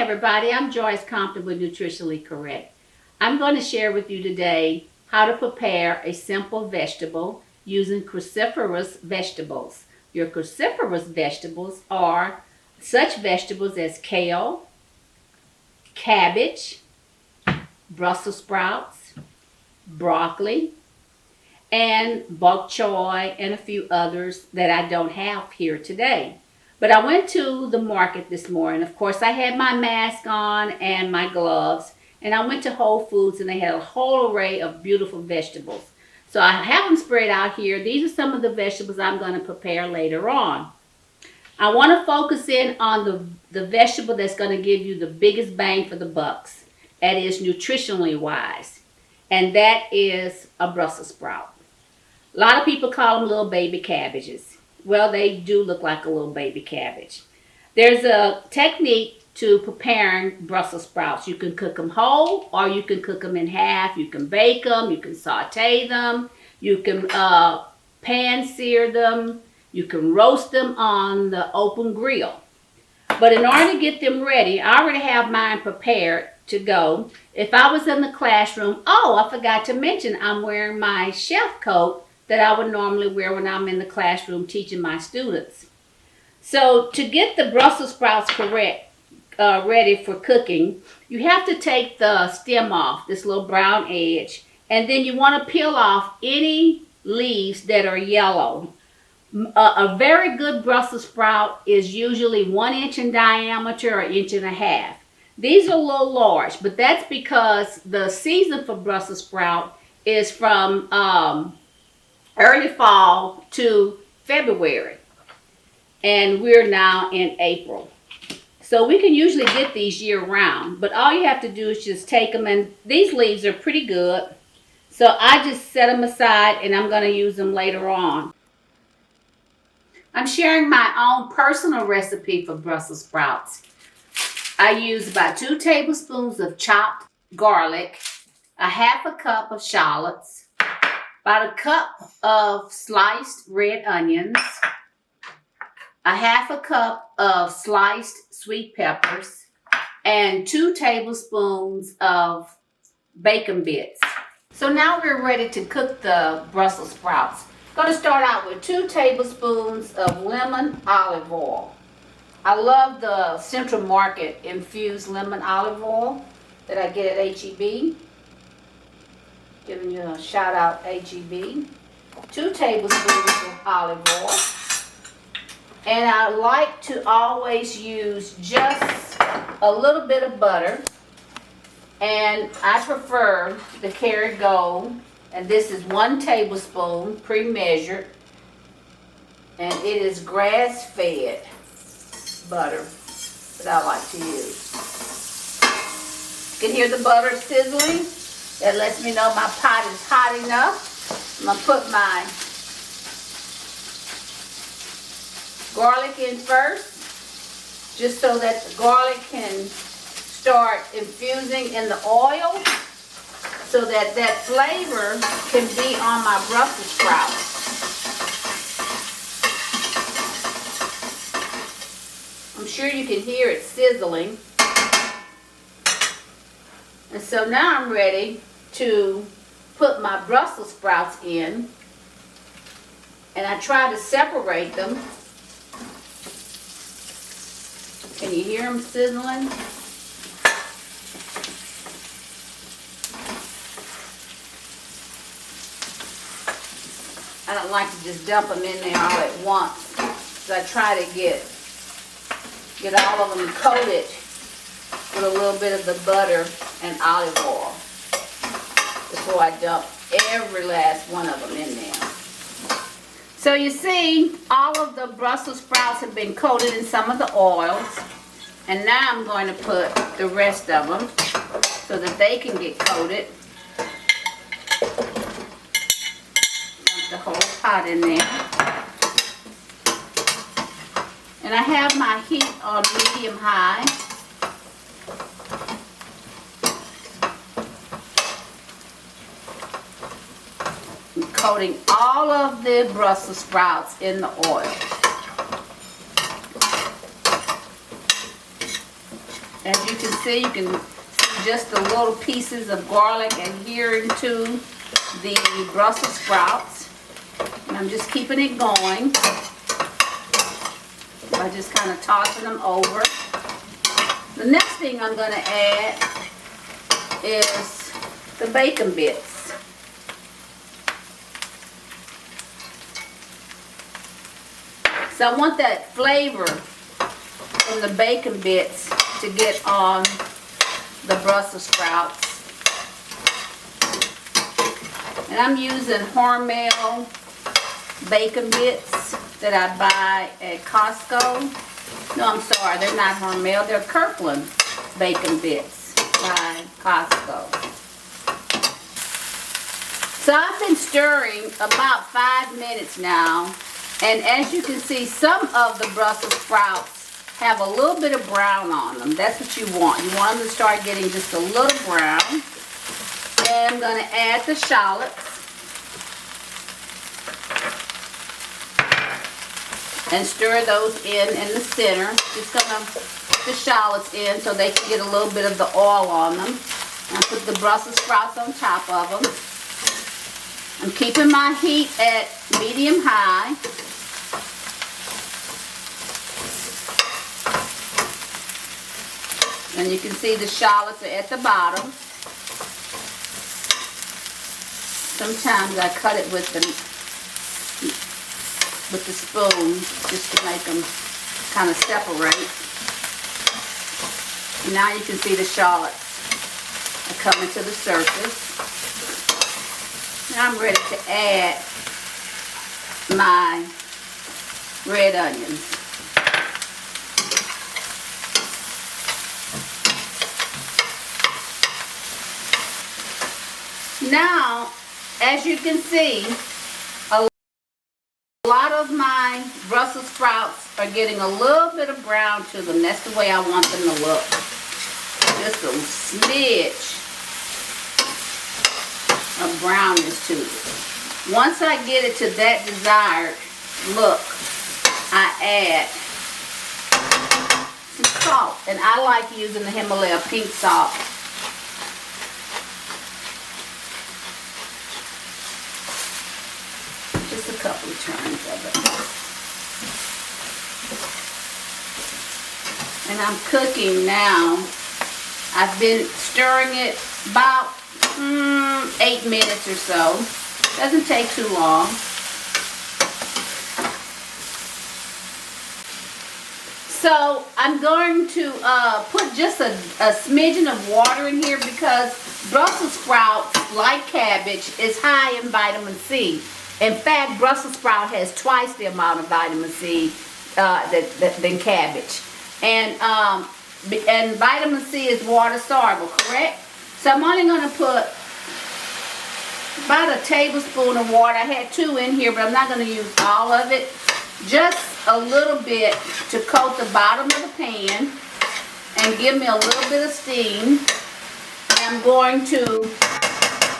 everybody, I'm Joyce Compton with Nutritionally Correct. I'm going to share with you today how to prepare a simple vegetable using cruciferous vegetables. Your cruciferous vegetables are such vegetables as kale, cabbage, Brussels sprouts, broccoli, and bok choy, and a few others that I don't have here today. But I went to the market this morning. Of course, I had my mask on and my gloves. And I went to Whole Foods and they had a whole array of beautiful vegetables. So I have them spread out here. These are some of the vegetables I'm going to prepare later on. I want to focus in on the vegetable that's going to give you the biggest bang for the bucks. That is nutritionally wise. And that is a Brussels sprout. A lot of people call them little baby cabbages. Well, they do look like a little baby cabbage. There's a technique to preparing Brussels sprouts. You can cook them whole or you can cook them in half. You can bake them, you can saute them, you can pan sear them, you can roast them on the open grill. But in order to get them ready, I already have mine prepared to go. If I was in the classroom, I forgot to mention I'm wearing my chef coat that I would normally wear when I'm in the classroom teaching my students. So to get the Brussels sprouts ready for cooking, you have to take the stem off, this little brown edge, and then you want to peel off any leaves that are yellow. A very good Brussels sprout is usually 1 inch in diameter or 1.5 inches. These are a little large, but that's because the season for Brussels sprout is from early fall to February, and we're now in April. So we can usually get these year round, but all you have to do is just take them, and these leaves are pretty good. So I just set them aside and I'm going to use them later on. I'm sharing my own personal recipe for Brussels sprouts. I use about 2 tablespoons of chopped garlic, a half a cup of shallots, about a cup of sliced red onions, a half a cup of sliced sweet peppers, and 2 tablespoons of bacon bits. So now we're ready to cook the Brussels sprouts. I'm going to start out with 2 tablespoons of lemon olive oil. I love the Central Market infused lemon olive oil that I get at H-E-B. Giving you a shout out, H-E-B. 2 tablespoons of olive oil. And I like to always use just a little bit of butter. And I prefer the Kerrygold. And this is 1 tablespoon, pre-measured. And it is grass-fed butter that I like to use. You can hear the butter sizzling. That lets me know my pot is hot enough. I'm going to put my garlic in first, just so that the garlic can start infusing in the oil, so that that flavor can be on my Brussels sprouts. I'm sure you can hear it sizzling. And so now I'm ready to put my Brussels sprouts in, and I try to separate them. Can you hear them sizzling? I don't like to just dump them in there all at once, so I try to get all of them coated with a little bit of the butter and olive oil before I dump every last one of them in there. So you see, all of the Brussels sprouts have been coated in some of the oils, and now I'm going to put the rest of them so that they can get coated. Dump the whole pot in there. And I have my heat on medium-high. Coating all of the Brussels sprouts in the oil. As you can see just the little pieces of garlic adhering to the Brussels sprouts. And I'm just keeping it going by just kind of tossing them over. The next thing I'm going to add is the bacon bits. So I want that flavor from the bacon bits to get on the Brussels sprouts. And I'm using Hormel bacon bits that I buy at Costco. No, I'm sorry, they're not Hormel, they're Kirkland bacon bits by Costco. So I've been stirring about 5 minutes now, and as you can see, some of the Brussels sprouts have a little bit of brown on them. That's what you want. You want them to start getting just a little brown. And I'm going to add the shallots. And stir those in the center. Just going to put the shallots in so they can get a little bit of the oil on them. And put the Brussels sprouts on top of them. I'm keeping my heat at medium-high. And you can see the shallots are at the bottom. Sometimes I cut it with the spoon just to make them kind of separate. Now you can see the shallots are coming to the surface. Now I'm ready to add my red onions. Now, as you can see, a lot of my Brussels sprouts are getting a little bit of brown to them. That's the way I want them to look. Just a smidge of brownness to it. Once I get it to that desired look, I add some salt. And I like using the Himalaya pink salt. Just a couple of turns of it. And I'm cooking now. I've been stirring it about 8 minutes or so. Doesn't take too long. So I'm going to put just a smidgen of water in here because Brussels sprouts, like cabbage, is high in vitamin C. In fact, Brussels sprout has twice the amount of vitamin C than cabbage. And vitamin C is water soluble, correct? So I'm only going to put about a tablespoon of water. I had 2 in here, but I'm not going to use all of it. Just a little bit to coat the bottom of the pan and give me a little bit of steam. And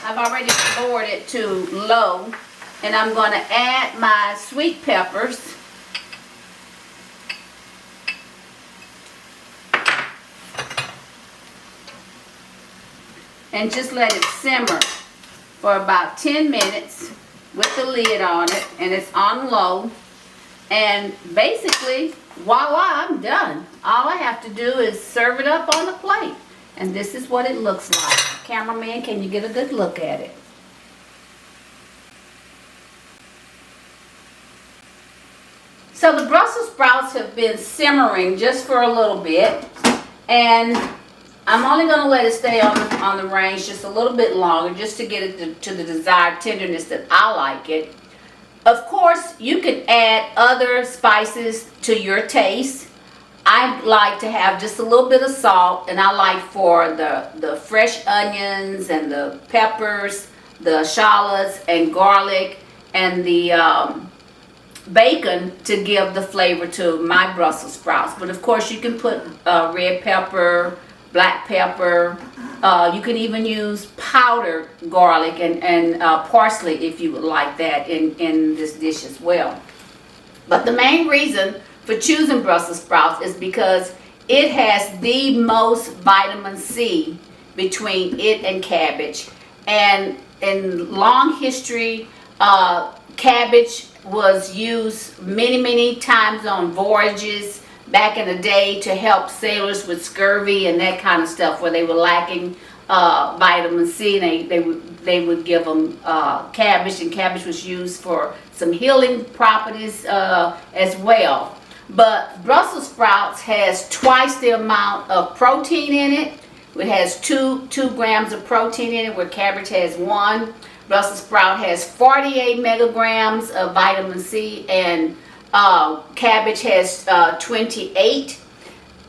I've already lowered it to low. And I'm going to add my sweet peppers. And just let it simmer for about 10 minutes with the lid on it. And it's on low. And basically, voila, I'm done. All I have to do is serve it up on a plate. And this is what it looks like. Cameraman, can you get a good look at it? So the Brussels sprouts have been simmering just for a little bit, and I'm only going to let it stay on the range just a little bit longer just to get it to the desired tenderness that I like it. Of course, you can add other spices to your taste. I like to have just a little bit of salt, and I like for the fresh onions and the peppers, the shallots and garlic, and the bacon to give the flavor to my Brussels sprouts. But of course you can put red pepper, black pepper. You can even use powdered garlic and parsley if you would like that in this dish as well. But the main reason for choosing Brussels sprouts is because it has the most vitamin C between it and cabbage. And in long history, cabbage was used many times on voyages back in the day to help sailors with scurvy and that kind of stuff, where they were lacking vitamin C. They would give them cabbage, and cabbage was used for some healing properties as well. But Brussels sprouts has twice the amount of protein in it. It has 2 grams of protein in it, where cabbage has 1. Brussels sprout has 48 megagrams of vitamin C, and cabbage has 28.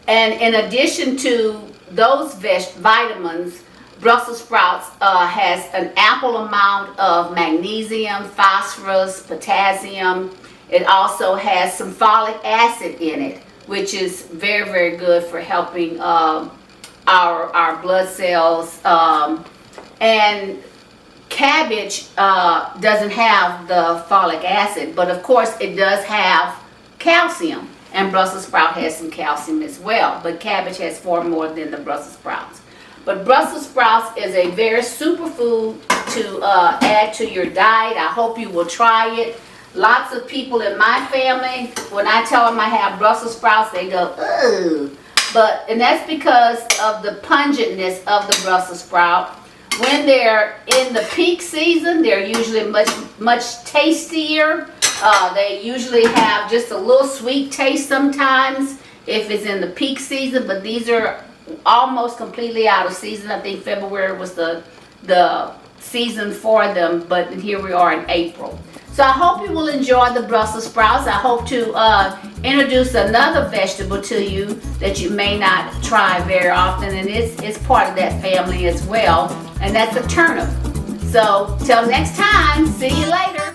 And in addition to those vitamins, Brussels sprouts has an ample amount of magnesium, phosphorus, potassium. It also has some folic acid in it, which is very good for helping our blood cells. And cabbage doesn't have the folic acid, but of course it does have calcium, and Brussels sprout has some calcium as well, but cabbage has far more than the Brussels sprouts. But Brussels sprouts is a very superfood to add to your diet. I hope you will try it. Lots of people in my family, when I tell them I have Brussels sprouts, they go, ugh. And that's because of the pungentness of the Brussels sprout. When they're in the peak season, they're usually much tastier. They usually have just a little sweet taste sometimes if it's in the peak season, but these are almost completely out of season. I think February was the season for them, but here we are in April. So I hope you will enjoy the Brussels sprouts. I hope to introduce another vegetable to you that you may not try very often, and it's part of that family as well, and that's a turnip. So till next time, see you later.